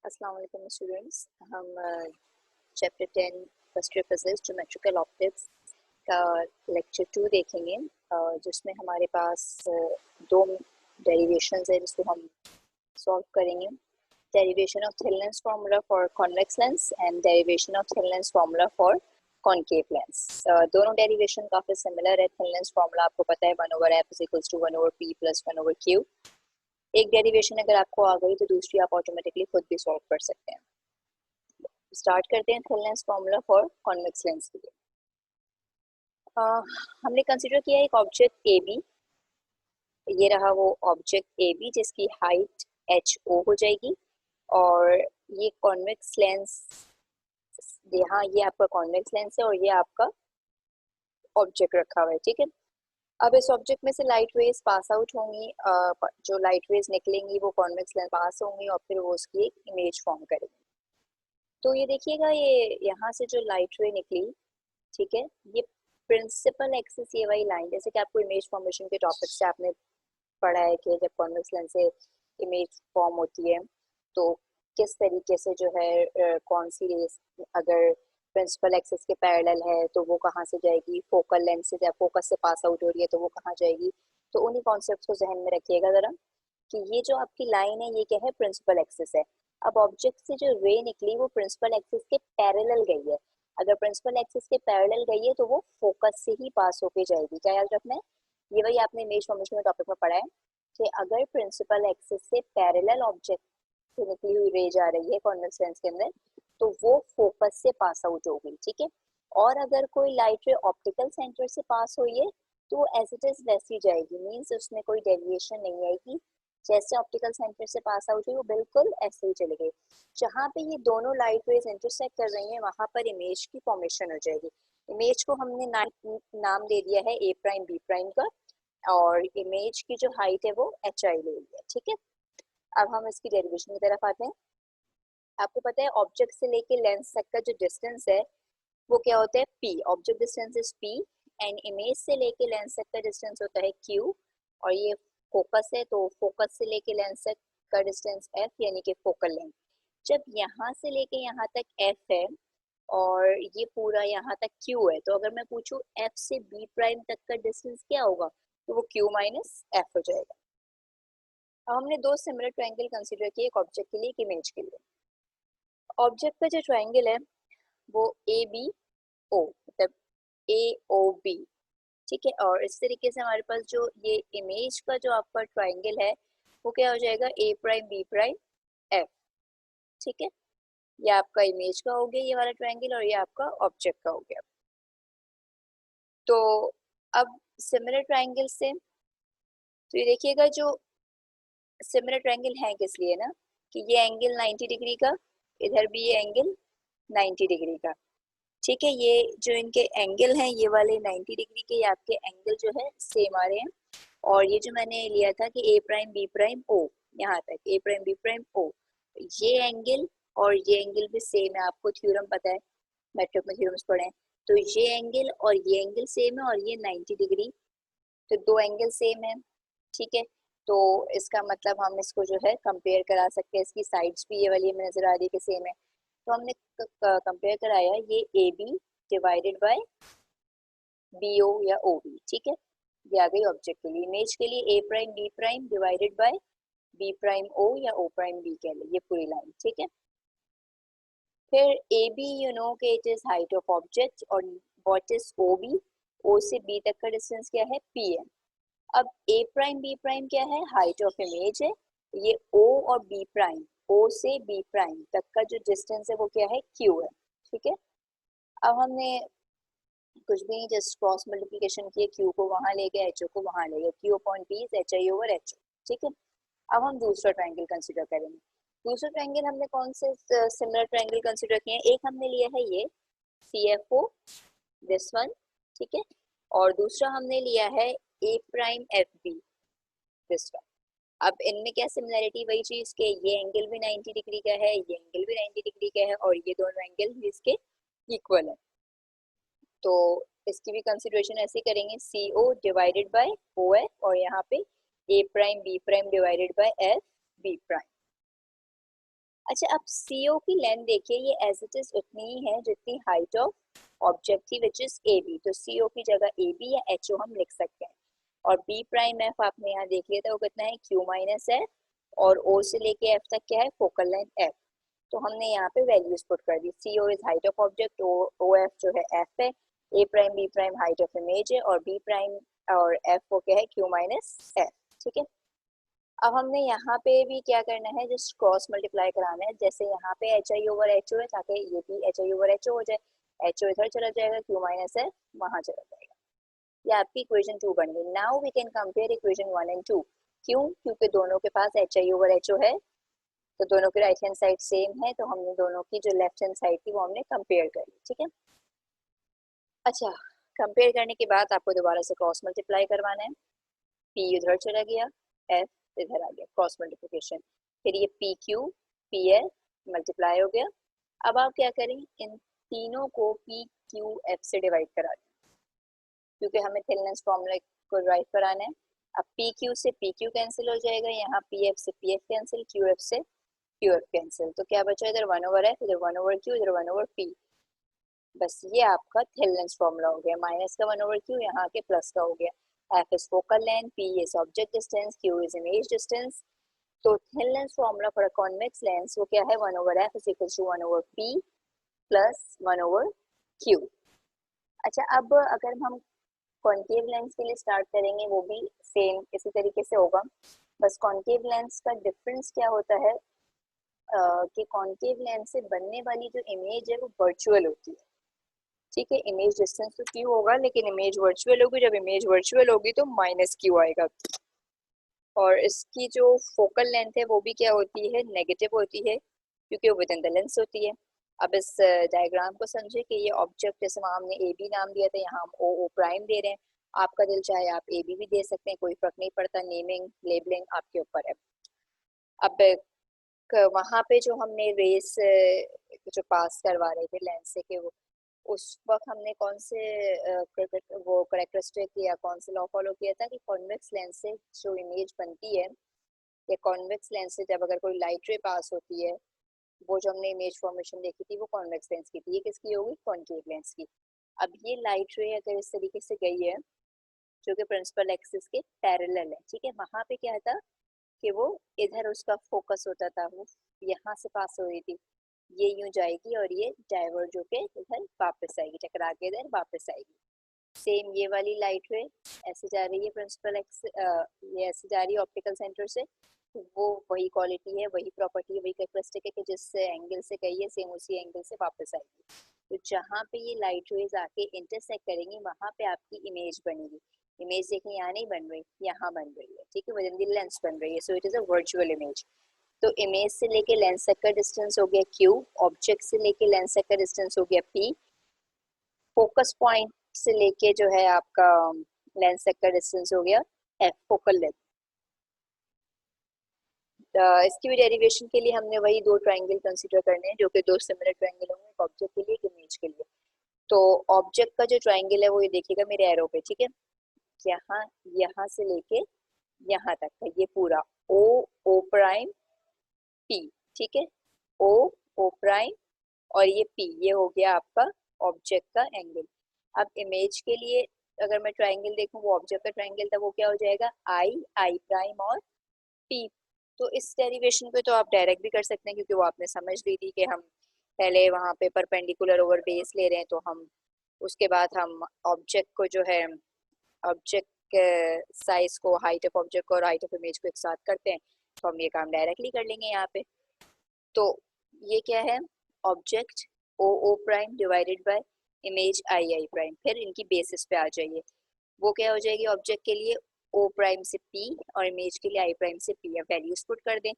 अस्सलाम वालेकुम स्टूडेंट्स। हम chapter 10 first year physics geometrical optics का लेक्चर 2 देखेंगे, जिसमें हमारे पास दो डेरिवेशंस है जिसको हम सॉल्व करेंगे। Derivation of thin lens formula for convex lens and derivation of thin lens formula for concave lens. दोनों डेरिवेशन काफ़ी सिमिलर है। थिन लेंस फार्मूला आपको पता है 1/f is equals to 1/p plus 1/q। एक डेरिवेशन अगर आपको आ गई तो दूसरी आप ऑटोमेटिकली खुद भी सॉल्व कर सकते हैं। स्टार्ट करते हैं thin lens formula for convex lens के लिए। हमने कंसीडर किया एक ऑब्जेक्ट ए बी। ये रहा वो ऑब्जेक्ट ए बी जिसकी हाइट HO हो जाएगी, और ये कॉन्वेक्स लेंस, यहाँ ये आपका कॉन्वेक्स लेंस है और ये आपका ऑब्जेक्ट रखा हुआ है। ठीक है, अब इस ऑब्जेक्ट में से लाइट रेज पास आउट होंगी, जो लाइट रेज निकलेंगी वो कॉन्वेक्स लेंस पास होंगी और फिर वो उसकी एक इमेज फॉर्म करेंगी। तो ये देखिएगा, ये यहाँ से जो लाइट रे निकली, ठीक है, ये प्रिंसिपल एक्सिस ये वाली लाइन, जैसे कि आपको इमेज फॉर्मेशन के टॉपिक से आपने पढ़ा है कि जब कॉन्वेक्स लेंस से इमेज फॉर्म होती है तो किस तरीके से जो है कौन सी रेज अगर प्रिंसिपल एक्सिस के पैरेलल है तो वो कहाँ से जाएगी, फोकल लेंस से या फोकस से पास आउट हो रही है तो वो कहाँ जाएगी। तो उन्हीं कॉन्सेप्ट्स को जहन में रखिएगा ज़रा कि ये जो आपकी लाइन है ये क्या है, प्रिंसिपल एक्सिस है। अब ऑब्जेक्ट से जो रे निकली वो प्रिंसिपल एक्सिस के पैरेलल गई है। अगर प्रिंसिपल एक्सिस के पैरेलल गई है तो वो फोकस से ही पास होके जाएगी। क्या याद रखना है, ये वही आपने इमेज फॉर्मेशन के टॉपिक में पढ़ा है कि अगर प्रिंसिपल एक्सिस से पैरेलल ऑब्जेक्ट से निकली हुई रे जा रही है कॉन्वेक्स लेंस के अंदर तो वो फोकस से पास आउट होगी। ठीक है, और अगर कोई लाइट रे ऑप्टिकल सेंटर से पास हुई है तो एज इट इज वैसी जाएगी, मीन्स उसमें कोई डेविएशन नहीं आएगी। जैसे ऑप्टिकल सेंटर से पास आउट हुई वो बिल्कुल ऐसे ही चले गए। जहाँ पे ये दोनों लाइट रेज इंटरसेक्ट कर रही हैं वहां पर इमेज की फॉर्मेशन हो जाएगी। इमेज को हमने नाम दे दिया है A प्राइम B प्राइम का, और इमेज की जो हाइट है वो HI ले ली है। ठीक है, अब हम इसकी डेरिवेशन की तरफ आते हैं। आपको पता है ऑब्जेक्ट से लेके लेंस तक का जो डिस्टेंस है वो क्या होता है, P। Object distance is P and image से लेके लेंस तक का डिस्टेंस होता है Q, और ये फोकस है तो फोकस से लेके लेंस तक का डिस्टेंस F यानी कि फोकल लेंथ। जब यहाँ से लेके यहाँ तक F है और ये पूरा यहाँ तक Q है, तो अगर मैं पूछूं F से B प्राइम तक का डिस्टेंस क्या होगा तो वो Q माइनस F हो जाएगा। अब हमने दो सिमिलर ट्रायंगल कंसीडर किए, एक ऑब्जेक्ट के लिए एक इमेज के लिए। ऑब्जेक्ट का जो ट्रायंगल है वो ABO मतलब AOB, ठीक है, और इस तरीके से हमारे पास जो ये इमेज का जो आपका ट्रायंगल है वो क्या हो जाएगा, A prime B prime F। ठीक है, ये आपका इमेज का हो गया ये वाला ट्रायंगल, और ये आपका ऑब्जेक्ट का हो गया। तो अब सिमिलर ट्रायंगल से तो ये देखिएगा, जो सिमिलर ट्रायंगल है किस लिए ना, कि ये एंगल 90 डिग्री का, इधर भी ये एंगल 90 डिग्री का। ठीक है, ये जो इनके एंगल हैं ये वाले 90 डिग्री के, ये आपके एंगल जो है सेम आ रहे हैं। और ये जो मैंने लिया था कि A prime B prime O, यहाँ तक A prime B prime O, ये एंगल और ये एंगल भी सेम है। आपको थ्योरम पता है, मैट्रिक में थ्योरम्स पढ़े हैं। तो ये एंगल और ये एंगल सेम है और ये 90 डिग्री, तो दो एंगल सेम है। ठीक है, तो इसका मतलब हम इसको जो है कंपेयर करा सकते हैं। इसकी साइड्स भी ये वाली हमें नजर आ रही है कि सेम है, तो हमने कंपेयर कराया ये AB डिवाइडेड बाय BO या OB। ठीक है, ये आ गई ऑब्जेक्ट के लिए। इमेज के लिए A prime B prime divided bye B prime O या O प्राइम B कह ले, ये पूरी लाइन। ठीक है, फिर AB यू नो कि it is height of object, और व्हाट इज OB, O से B तक का डिस्टेंस क्या है, PM। अब A प्राइम B प्राइम क्या है, हाइट ऑफ इमेज है। ये O और B प्राइम, O से B प्राइम तक का जो डिस्टेंस है वो क्या है, Q है। ठीक है, अब हमने कुछ भी नहीं, जस्ट क्रॉस मल्टीप्लिकेशन किए, Q को वहां ले गए, HO को वहां ले गए, Q upon P is HI over HO। ठीक है, अब हम दूसरा ट्रायंगल कंसीडर करेंगे। दूसरा ट्रायंगल हमने कौन से सिमिलर ट्रायंगल कंसीडर किए हैं, एक हमने लिया है ये CFO, दिस वन। ठीक है, और दूसरा हमने लिया है A prime FB, this one. अब इनमें क्या सिमिलरिटी, वही चीज के ये एंगल भी 90 डिग्री का है, ये एंगल भी 90 डिग्री का है, और ये दोनों एंगल भी इसके इक्वल है। तो इसकी भी कंसिडरेशन ऐसे करेंगे, CO डिवाइडेड बाय OF, और यहाँ पे A prime B prime divided bye FB prime. अच्छा, अब सीओ की लेंथ देखिए, ये एज इट इज उतनी ही है जितनी हाइट ऑफ ऑब्जेक्ट थी, विच इज ए बी। तो सीओ की जगह ए बी या एच ओ हम लिख सकते हैं। और बी प्राइम एफ आपने यहाँ देख लिया था, वो कितना है, क्यू माइनस एफ। और ओ से लेके एफ तक क्या है, फोकल लेंथ एफ। तो हमने यहाँ पे वैल्यूज पुट कर दी। CO is height of object, O F जो है एफ है, A prime B prime height of image है, और बी प्राइम और एफ को क्या है, क्यू माइनस एफ। ठीक है, अब हमने यहाँ पे भी क्या करना है, जस्ट क्रॉस मल्टीप्लाई कराना है। जैसे यहाँ पे H I over H O है, ताकि ये भी H I over H O हो जाए। एच ओ इधर चला जाएगा, क्यू माइनस है वहां चला जाएगा। ये आपकी इक्वेशन 2 बन गई। Now we can compare equation 1 and 2। क्यों? क्योंकि दोनों के पास H I over H O है, तो दोनों की राइट हैंड साइड सेम है, तो हमने दोनों की जो लेफ्ट हैंड साइड थी वो हमने कंपेयर कर ली। ठीक है, अच्छा, कंपेयर करने के बाद आपको दोबारा से क्रॉस मल्टीप्लाई करवाना है। पी उधर चला गया, एफ इधर आ गया, क्रॉस मल्टीप्लिकेशन। फिर ये P Q P L multiply हो गया। अब आप क्या करें, इन तीनों को पी क्यू एफ से डिवाइड करा दें, क्योंकि हमें थिननेस फॉर्मूला को राइट कराना है। अब पी क्यू से पी क्यू कैंसिल हो जाएगा, यहाँ पी एफ से P F cancel, Q F से क्यू एफ कैंसिल। तो क्या बचा, इधर 1 ओवर एफ, इधर 1 ओवर क्यू, इधर 1 ओवर पी। बस ये आपका थिननेस फॉर्मूला हो गया। माइनस का 1 ओवर क्यू, यहाँ के प्लस का हो गया। F is focal length, P is object distance, Q is image distance. तो thin lens formula for a convex lens वो क्या है, 1 over F is equal to 1 over P plus 1 over Q. अच्छा, अब अगर हम कॉन्केव लेंस के लिए स्टार्ट करेंगे, वो भी सेम इसी तरीके से होगा। बस कॉन्केव लेंस का डिफरेंस क्या होता है, कि कॉन्केव लेंस से बनने वाली जो इमेज है वो वर्चुअल होती है। ठीक है, इमेज डिस्टेंस तो क्यू होगा, लेकिन इमेज वर्चुअल होगी। जब इमेज वर्चुअल होगी तो माइनस क्यू आएगा। और इसकी जो फोकल लेंथ है वो भी क्या होती है, नेगेटिव होती है, क्योंकि वो विद इन द लेंस होती है। अब इस डायग्राम को समझे कि ये ऑब्जेक्ट, जैसे वहाँ हमने ए बी नाम दिया था, यहाँ हम ओ ओ प्राइम दे रहे हैं। आपका दिल चाहे आप ए बी भी दे सकते हैं, कोई फर्क नहीं पड़ता। नेमिंग लेबलिंग आपके ऊपर है। अब वहाँ पे जो हमने रेस जो पास करवा रहे थे लेंस से, कि वो उस वक्त हमने कौन से वो करेक्टरिस्टिक या कौन से लॉ फॉलो किया था, कि कॉन्वेक्स लेंस से जो इमेज बनती है, या कॉन्वेक्स लेंस से जब अगर कोई लाइट रे पास होती है, वो जो हमने इमेज फॉर्मेशन देखी थी वो कॉन्वेक्स लेंस की थी। ये किसकी होगी, कॉन्केव लेंस की। अब ये लाइट रे अगर इस तरीके से गई है, जो कि प्रिंसिपल एक्सिस के पैरेलल है, ठीक है, वहां पे क्या था कि वो इधर उसका फोकस होता था, वो यहाँ से पास हो रही थी, ये यूं जाएगी और ये डाइवर्ज होके इधर वापस आएगी, टकरा के इधर वापस आएगी। सेम ये वाली लाइट रे ऐसे जा रही है प्रिंसिपल एक्स, ये ऐसे जा रही है ऑप्टिकल सेंटर से। तो वो वही क्वालिटी है, वही प्रॉपर्टी है, वही कैरेक्टरिस्टिक है, कि जिस एंगल से गई है सेम उसी एंगल से वापस आएगी। तो जहाँ पे ये लाइट रेज आके इंटरसेक्ट करेंगी, वहां पे आपकी इमेज बनेगी। इमेज देखिए, यहाँ नहीं बन रही, यहाँ बन रही है। ठीक है, विद इन द लेंस बन रही है, so it is a virtual image. तो इमेज से लेके लेंस तक का डिस्टेंस हो गया क्यू, ऑब्जेक्ट से लेके लेंस तक का डिस्टेंस हो गया पी, फोकस पॉइंट से लेके जो है आपका लेंस तक का डिस्टेंस हो गया एफ, फोकल लेंथ। इसकी भी डेरिवेशन के लिए हमने वही दो ट्राइंगल कंसीडर करने हैं, जो कि दो सिमिलर ट्राइंगल होंगे, एक ऑब्जेक्ट के लिए, एक इमेज के लिए। तो ऑब्जेक्ट का जो ट्राइंगल है वो ये देखिएगा मेरे एरो पे, ठीक है, यहाँ यहाँ से लेके यहाँ तक का ये पूरा ओ ओ प्राइम पी, ठीक है, ओ ओ प्राइम और ये पी, ये हो गया आपका ऑब्जेक्ट का एंगल। अब इमेज के लिए अगर मैं ट्राइंगल देखूं, वो ऑब्जेक्ट का ट्राइंगल था, वो क्या हो जाएगा, आई आई प्राइम और पी। तो इस डेरिवेशन पे तो आप डायरेक्ट भी कर सकते हैं, क्योंकि वो आपने समझ ली थी कि हम पहले वहाँ पे परपेंडिकुलर ओवर बेस ले रहे हैं, तो हम उसके बाद हम ऑब्जेक्ट को जो है, ऑब्जेक्ट साइज को, हाइट ऑफ ऑब्जेक्ट को और हाइट ऑफ इमेज को एक साथ करते हैं, तो हम ये काम डायरेक्टली कर लेंगे यहाँ पे। तो ये क्या है, object O O prime divided by image I I prime. फिर इनकी बेसिस पे आ जाइए, वो क्या हो जाएगी, ऑब्जेक्ट के लिए ओ प्राइम से पी और इमेज के लिए आई प्राइम से पी। अब वैल्यूज पुट कर दें,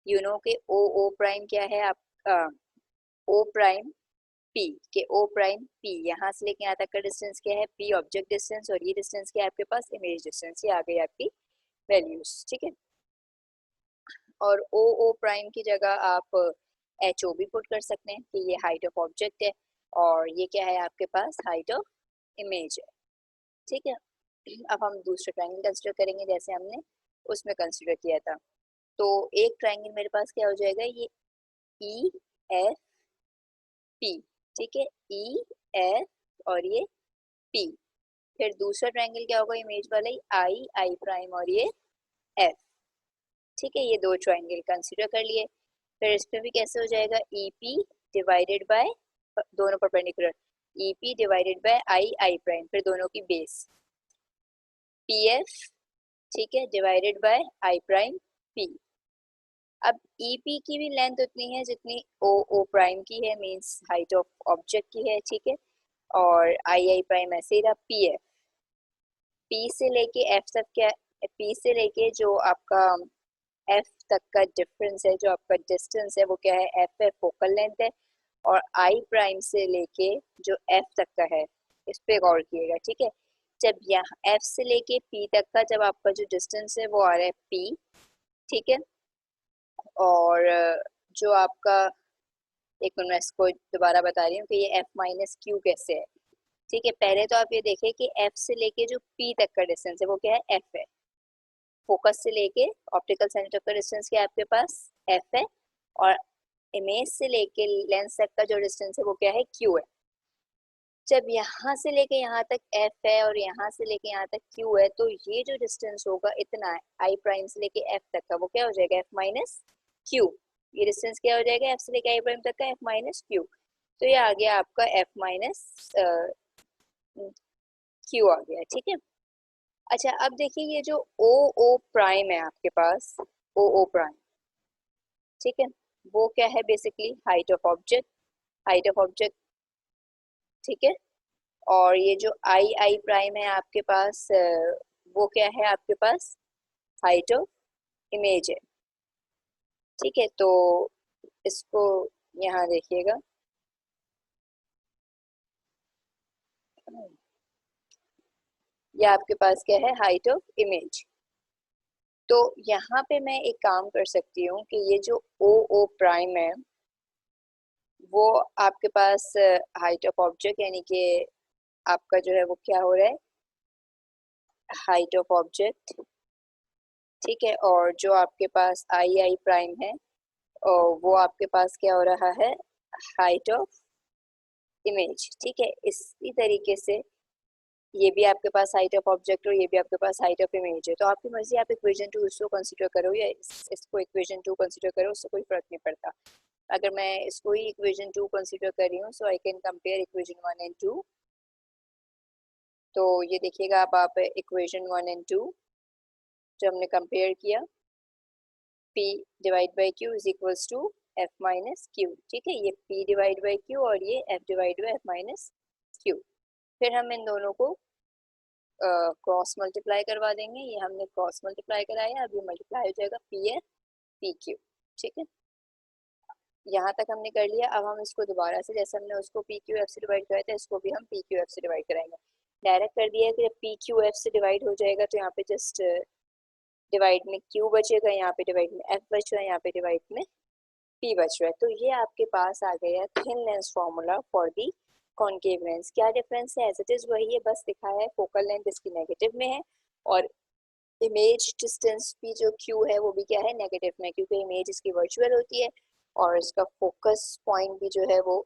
यू नो के ओ ओ प्राइम क्या है, आप ओ प्राइम पी के ओ प्राइम पी, यहाँ से लेके यहाँ तक का डिस्टेंस क्या है, पी ऑब्जेक्ट डिस्टेंस, और ये डिस्टेंस क्या है आपके पास, इमेज डिस्टेंस। ये आ गई आपकी वैल्यूज, ठीक है। और ओ ओ प्राइम की जगह आप एच ओ भी पुट कर सकते हैं, कि ये हाइट ऑफ ऑब्जेक्ट है और ये क्या है आपके पास, हाइट ऑफ इमेज है, ठीक है। अब हम दूसरा ट्राइंगल कंसिडर करेंगे, जैसे हमने उसमें कंसिडर किया था। तो एक ट्राइंगल मेरे पास क्या हो जाएगा, ई एफ पी, ठीक है, ई एफ और ये पी। फिर दूसरा ट्रायंगल क्या होगा इमेज वाला ही, आई आई प्राइम और ये एफ, ठीक है। ये दो ट्रायंगल कंसीडर कर लिए। फिर इसमें भी कैसे हो जाएगा, ई पी डिवाइडेड बाय, दोनों perpendicular, E P divided by I I prime, फिर दोनों की बेस, पी एफ, ठीक है, divided by I prime P. अब ई पी की भी लेंथ उतनी है जितनी ओ ओ प्राइम की है, मींस हाइट ऑफ ऑब्जेक्ट की है, ठीक है। और आई आई प्राइम ऐसे ही रहा, पी एफ, पी से लेके एफ तक क्या, पी से लेके जो आपका एफ तक का डिफरेंस है, जो आपका डिस्टेंस है वो क्या है, एफ है, फोकल लेंथ है। और आई प्राइम से लेके जो एफ तक का है, इस पे गौर किएगा, ठीक है। जब यहाँ एफ से लेके पी तक का जब आपका जो डिस्टेंस है वो आ रहा है पी, ठीक है। और जो आपका, एक मिनट मैं इसको दोबारा बता रही हूँ कि ये एफ माइनस क्यू कैसे है, ठीक है। पहले तो आप ये देखें कि एफ से लेके जो पी तक का डिस्टेंस है वो क्या है, एफ है। फोकस से लेके ऑप्टिकल सेंटर का डिस्टेंस क्या है आपके पास, एफ है। और इमेज से लेके लेंस तक का जो डिस्टेंस है वो क्या है, क्यू है। जब यहाँ से लेके यहाँ तक एफ है और यहाँ से लेके यहाँ तक क्यू है, तो ये जो डिस्टेंस होगा इतना है, आई प्राइम से लेके एफ तक का, वो क्या हो जाएगा, एफ माइनस क्यू। ये डिस्टेंस क्या हो जाएगा, एफ से लेके आई प्राइम तक का, एफ माइनस क्यू। तो ये आ गया आपका एफ माइनस क्यू आ गया, ठीक है। अच्छा अब देखिए ये जो ओ ओ प्राइम है आपके पास, ओ ओ प्राइम, ठीक है, वो क्या है, basically height of object, height of object, ठीक है। और ये जो आई आई प्राइम है आपके पास, वो क्या है आपके पास, हाइट ऑफ इमेज है, ठीक है। तो इसको यहाँ देखिएगा, ये आपके पास क्या है, हाइट ऑफ इमेज। तो यहाँ पे मैं एक काम कर सकती हूँ कि ये जो ओ ओ प्राइम है वो आपके पास हाइट ऑफ ऑब्जेक्ट, यानी कि आपका जो है वो क्या हो रहा है, हाइट ऑफ ऑब्जेक्ट, ठीक है। और जो आपके पास आई आई प्राइम है वो आपके पास क्या हो रहा है, हाइट ऑफ इमेज, ठीक है। इसी तरीके से ये भी आपके पास हाइट ऑफ ऑब्जेक्ट और ये भी आपके पास हाइट ऑफ इमेज है। तो आपकी मर्जी, आप इक्वेशन टू इसको कंसीडर करो या इसको इक्वेशन टू कंसीडर करो, उससे कोई फर्क नहीं पड़ता। अगर मैं इसको ही इक्वेशन टू कंसीडर कर रही हूँ, so I can compare equation one and two. तो ये देखिएगा आप इक्वेशन वन एंड टू जो हमने कंपेयर किया, P divide by Q is equals to F minus Q, ठीक है। ये P डिवाइड बाई Q और ये F divide by F minus Q। फिर हम इन दोनों को क्रॉस मल्टीप्लाई करवा देंगे, ये हमने क्रॉस मल्टीप्लाई कराया, अब ये मल्टीप्लाई हो जाएगा पी एफ पी क्यू, ठीक है। यहाँ तक हमने कर लिया। अब हम इसको दोबारा से, जैसे हमने उसको पी क्यू एफ से डिवाइड कराया था, इसको भी हम पी क्यू एफ से डिवाइड कराएंगे। डायरेक्ट कर दिया है कि जब पी क्यू एफ से डिवाइड हो जाएगा तो यहाँ पे जस्ट डिवाइड में क्यू बचेगा, यहाँ पे डिवाइड में एफ बच रहा है, यहाँ पे डिवाइड में पी बच रहा है। तो ये आपके पास आ गया thin lens formula for the concave lens. क्या डिफरेंस है, एज इट इज वही है, बस दिखाया है फोकल लेंथ इसकी नेगेटिव में है और इमेज डिस्टेंस भी जो क्यू है वो भी क्या है, नेगेटिव में, क्योंकि इमेज इसकी वर्चुअल होती है और इसका फोकस पॉइंट भी जो है वो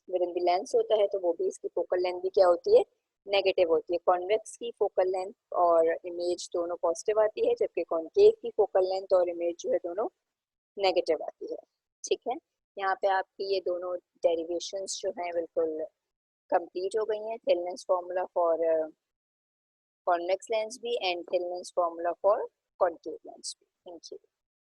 विद इन द लेंस होता है, तो वो भी इसकी फोकल लेंथ भी क्या होती है, नेगेटिव होती है। कॉन्वेक्स की फोकल लेंथ और इमेज दोनों पॉजिटिव आती है, जबकि कॉनकेव की फोकल लेंथ और इमेज जो है दोनों नेगेटिव आती है, ठीक है। यहाँ पे आपकी ये दोनों डेरिवेशंस जो हैं बिल्कुल कंप्लीट हो गई हैं। Thin lens formula for convex lens भी and thin lens formula for concave lens भी। Thank you.